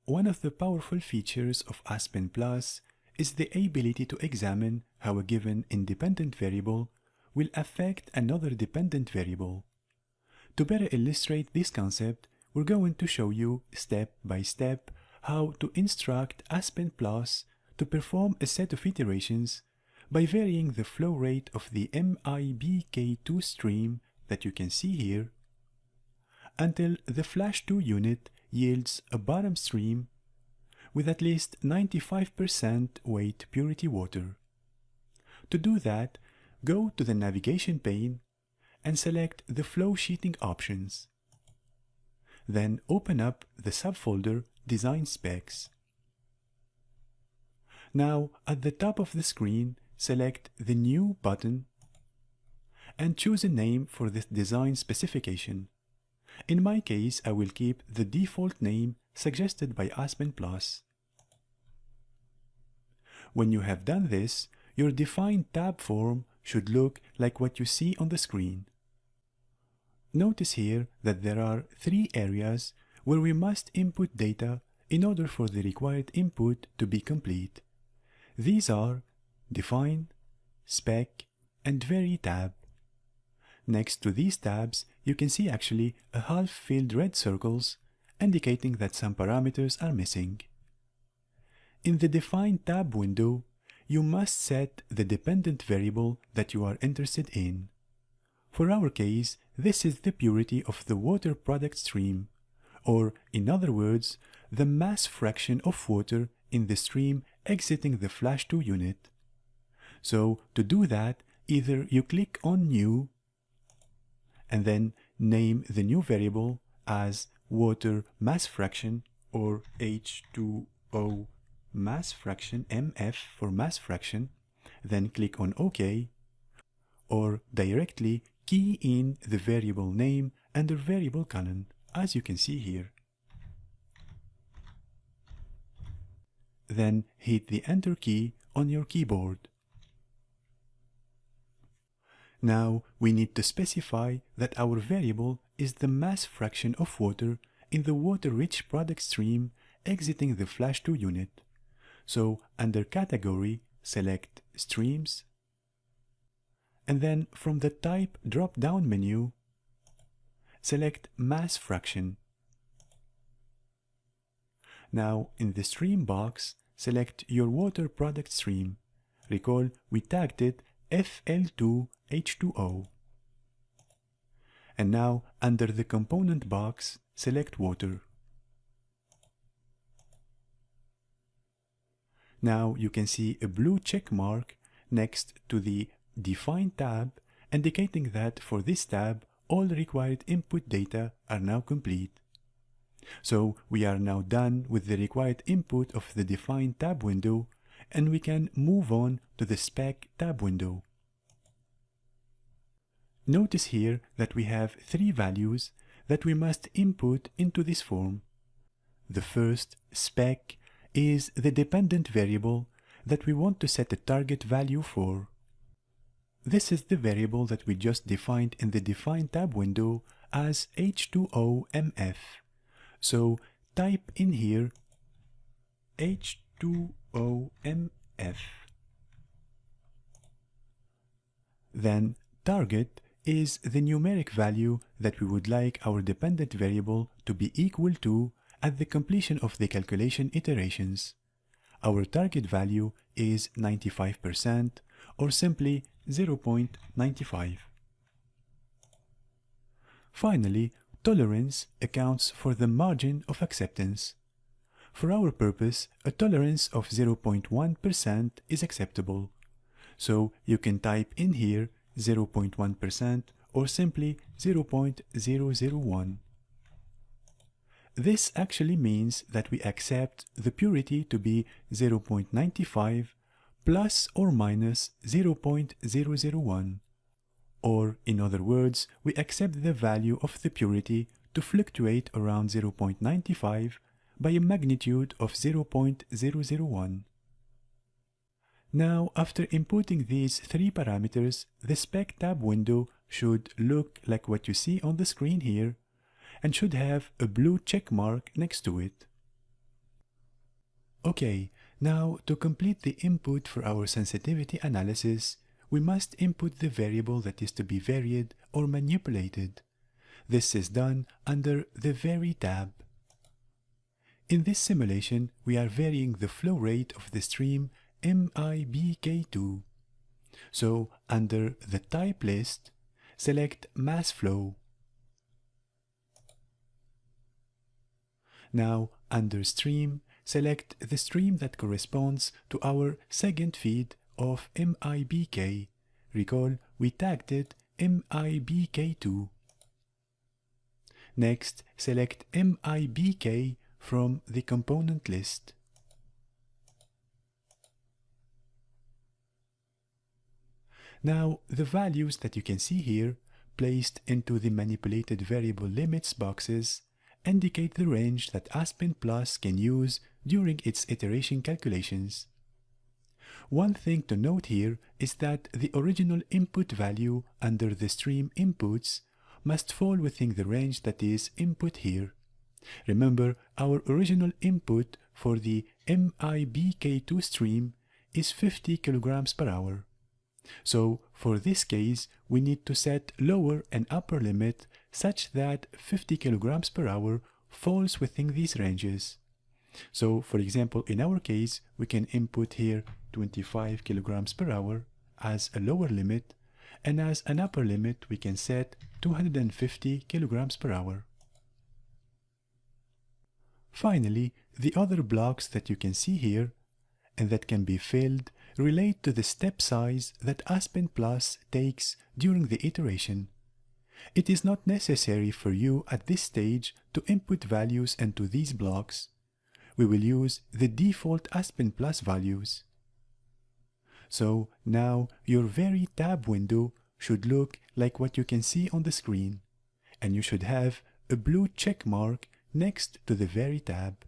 One of the powerful features of Aspen Plus is the ability to examine how a given independent variable will affect another dependent variable. To better illustrate this concept, we're going to show you step by step how to instruct Aspen Plus to perform a set of iterations by varying the flow rate of the MIBK2 stream that you can see here until the Flash2 unit yields a bottom stream with at least 95% weight purity water. To do that, go to the navigation pane and select the flow sheeting options. Then open up the subfolder Design Specs. Now, at the top of the screen, select the New button and choose a name for this design specification. In my case, I will keep the default name suggested by Aspen Plus. When you have done this, your defined tab form should look like what you see on the screen. Notice here that there are 3 areas where we must input data in order for the required input to be complete. These are Define, Spec, and Vary tab. Next to these tabs, you can see actually a half-filled red circles indicating that some parameters are missing. In the Define tab window, you must set the dependent variable that you are interested in. For our case, this is the purity of the water product stream, or in other words, the mass fraction of water in the stream exiting the Flash2 unit. So to do that, either you click on New and then name the new variable as water mass fraction or H2O mass fraction, MF for mass fraction, then click on OK, or directly key in the variable name under variable column, as you can see here. Then hit the Enter key on your keyboard. Now we need to specify that our variable is the mass fraction of water in the water-rich product stream exiting the Flash2 unit. So under Category, select Streams, and then from the Type drop-down menu, select Mass Fraction. Now in the Stream box, select your water product stream. Recall we tagged it FL2H2O. And now under the Component box, select Water. Now you can see a blue check mark next to the Define tab, indicating that for this tab, all required input data are now complete. So we are now done with the required input of the Define tab window, and we can move on to the Spec tab window. Notice here that we have 3 values that we must input into this form. The first, Spec, is the dependent variable that we want to set a target value for. This is the variable that we just defined in the Define tab window as H2OMF. So type in here H2OMF. Then target is the numeric value that we would like our dependent variable to be equal to at the completion of the calculation iterations. Our target value is 95%, or simply 0.95. Finally, tolerance accounts for the margin of acceptance. For our purpose, a tolerance of 0.1% is acceptable. So you can type in here 0.1% or simply 0.001. This actually means that we accept the purity to be 0.95 plus or minus 0.001. Or, in other words, we accept the value of the purity to fluctuate around 0.95 by a magnitude of 0.001. Now, after inputting these 3 parameters, the Spec tab window should look like what you see on the screen here, and should have a blue check mark next to it. Okay, now to complete the input for our sensitivity analysis, we must input the variable that is to be varied or manipulated. This is done under the Vary tab. In this simulation, we are varying the flow rate of the stream MIBK2. So, under the type list, select Mass Flow. Now, under Stream, select the stream that corresponds to our second feed of MIBK. Recall, we tagged it MIBK2. Next, select MIBK from the component list. Now, the values that you can see here, placed into the manipulated variable limits boxes, indicate the range that Aspen Plus can use during its iteration calculations. One thing to note here is that the original input value under the stream inputs must fall within the range that is input here. Remember, our original input for the MIBK2 stream is 50 kilograms per hour. So, for this case, we need to set lower and upper limit such that 50 kilograms per hour falls within these ranges. So, for example, in our case, we can input here 25 kilograms per hour as a lower limit, and as an upper limit, we can set 250 kilograms per hour. Finally, the other blocks that you can see here and that can be filled relate to the step size that Aspen Plus takes during the iteration. It is not necessary for you at this stage to input values into these blocks. We will use the default Aspen Plus values. So now your Vary tab window should look like what you can see on the screen, and you should have a blue check mark next to the Vary tab.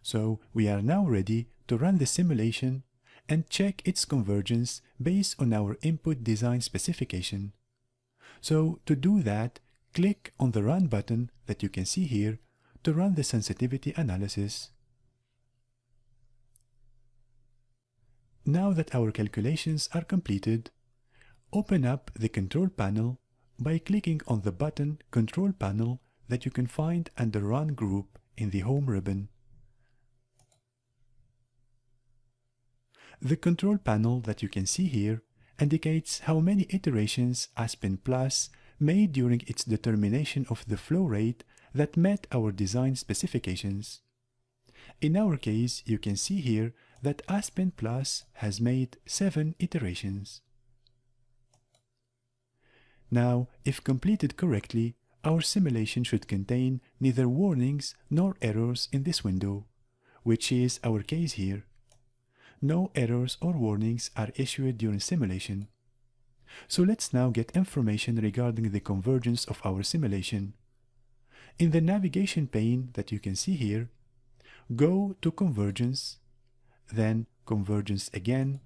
So we are now ready to run the simulation and check its convergence based on our input design specification. So to do that, click on the Run button that you can see here to run the sensitivity analysis. Now that our calculations are completed, open up the Control Panel by clicking on the button Control Panel that you can find under Run Group in the Home ribbon. The control panel that you can see here indicates how many iterations Aspen Plus made during its determination of the flow rate that met our design specifications. In our case, you can see here that Aspen Plus has made 7 iterations. Now, if completed correctly, our simulation should contain neither warnings nor errors in this window, which is our case here. No errors or warnings are issued during simulation. So let's now get information regarding the convergence of our simulation. In the navigation pane that you can see here, go to Convergence, then Convergence again,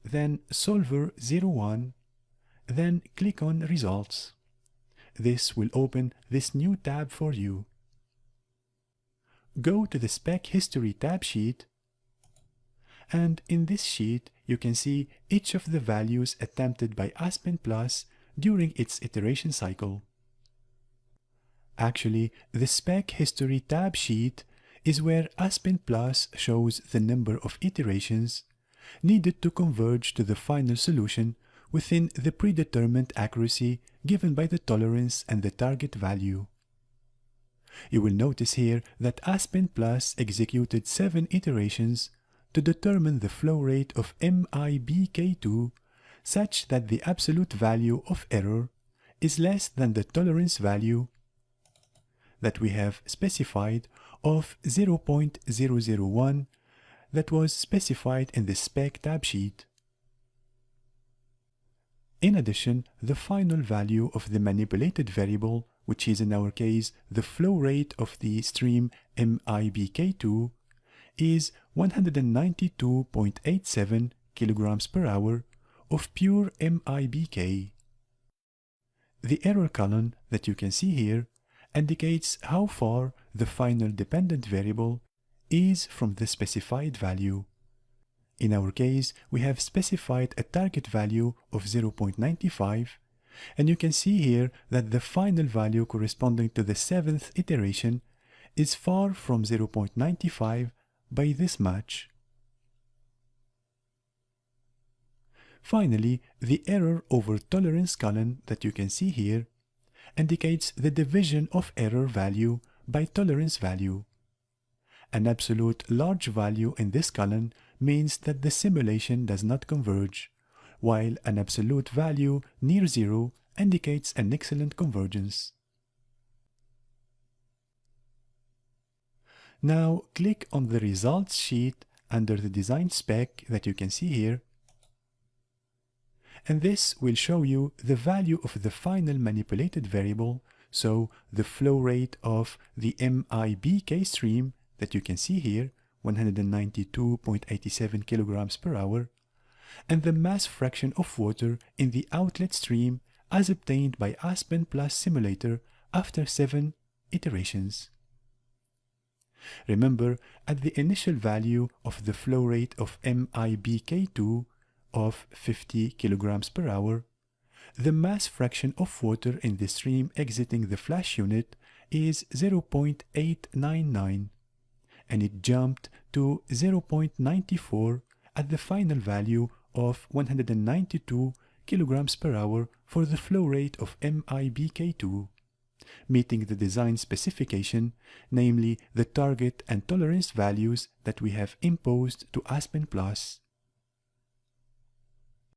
then Solver 01, then click on Results. This will open this new tab for you. Go to the Spec History tab sheet, and in this sheet you can see each of the values attempted by Aspen Plus during its iteration cycle. Actually, the Spec History tab sheet is where Aspen Plus shows the number of iterations needed to converge to the final solution within the predetermined accuracy given by the tolerance and the target value. You will notice here that Aspen Plus executed 7 iterations to determine the flow rate of MIBK2 such that the absolute value of error is less than the tolerance value that we have specified of 0.001 that was specified in the Spec tab sheet. In addition, the final value of the manipulated variable, which is in our case the flow rate of the stream MIBK2, is 192.87 kilograms per hour of pure MIBK. The error column that you can see here indicates how far the final dependent variable is from the specified value. In our case, we have specified a target value of 0.95, and you can see here that the final value corresponding to the 7th iteration is far from 0.95 by this much. Finally, the error over tolerance column that you can see here indicates the division of error value by tolerance value. An absolute large value in this column means that the simulation does not converge, while an absolute value near zero indicates an excellent convergence. Now click on the results sheet under the design spec that you can see here, and this will show you the value of the final manipulated variable, so the flow rate of the MIBK stream that you can see here, 192.87 kilograms per hour, and the mass fraction of water in the outlet stream as obtained by Aspen Plus simulator after 7 iterations. Remember, at the initial value of the flow rate of MIBK2 of 50 kilograms per hour, the mass fraction of water in the stream exiting the flash unit is 0.899, and it jumped to 0.94 at the final value of 192 kilograms per hour for the flow rate of MIBK2, meeting the design specification, namely the target and tolerance values that we have imposed to Aspen Plus.